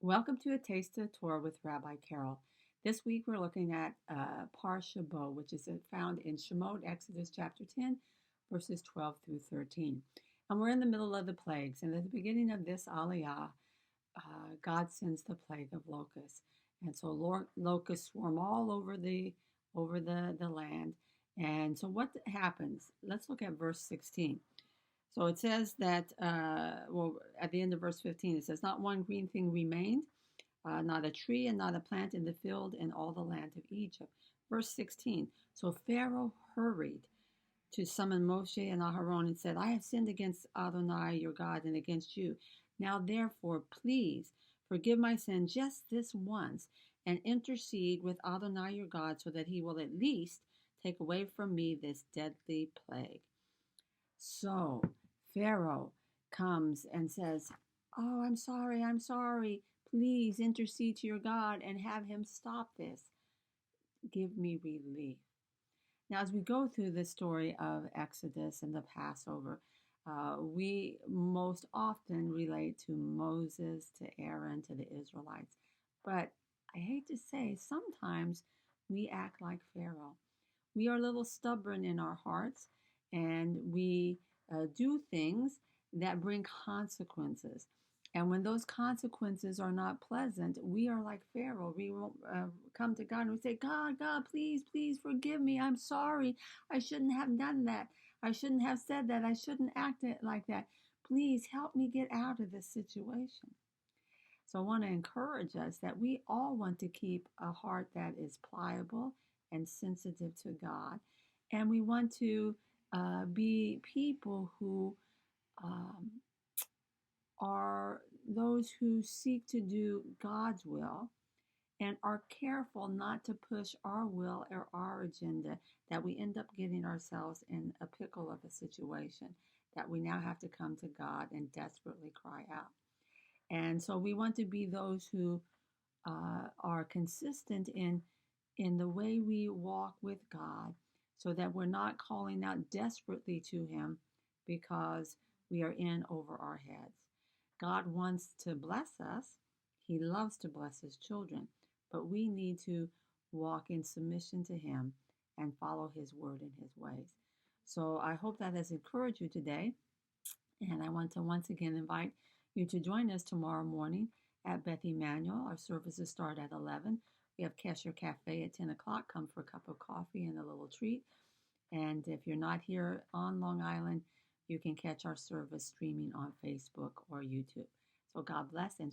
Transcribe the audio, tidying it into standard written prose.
Welcome to A Taste of Torah with Rabbi Carol. This week we're looking at Parsha Bo, which is found in Shemot, Exodus chapter 10, verses 12 through 13. And we're in the middle of the plagues. And at the beginning of this aliyah, God sends the plague of locusts. And so locusts swarm all over the land. And so what happens? Let's look at verse 16. So it says that, at the end of verse 15, it says, "Not one green thing remained, not a tree and not a plant in the field in all the land of Egypt." Verse 16, so Pharaoh hurried to summon Moshe and Aharon and said, "I have sinned against Adonai your God and against you. Now therefore, please forgive my sin just this once and intercede with Adonai your God so that he will at least take away from me this deadly plague." So Pharaoh comes and says, "Oh, I'm sorry. Please intercede to your God and have him stop this. Give me relief." Now, as we go through the story of Exodus and the Passover, we most often relate to Moses, to Aaron, to the Israelites. But I hate to say, sometimes we act like Pharaoh. We are a little stubborn in our hearts, and we do things that bring consequences. And when those consequences are not pleasant, we are like Pharaoh. We will come to God and we say, God, please forgive me. I'm sorry. I shouldn't have done that. I shouldn't have said that. I shouldn't act it like that. Please help me get out of this situation. So I want to encourage us that we all want to keep a heart that is pliable and sensitive to God. And we want to be people who um, are those who seek to do God's will and are careful not to push our will or our agenda, that we end up getting ourselves in a pickle of a situation that we now have to come to God and desperately cry out. And so we want to be those who are consistent in the way we walk with God, so that we're not calling out desperately to Him because we are in over our heads. God wants to bless us. He loves to bless His children, but we need to walk in submission to Him and follow His word and His ways. So I hope that has encouraged you today. And I want to once again invite you to join us tomorrow morning at Beth Emanuel. Our services start at 11. We have Kesher Cafe at 10 o'clock. Come for a cup of coffee and a little treat. And if you're not here on Long Island, you can catch our service streaming on Facebook or YouTube. So God bless and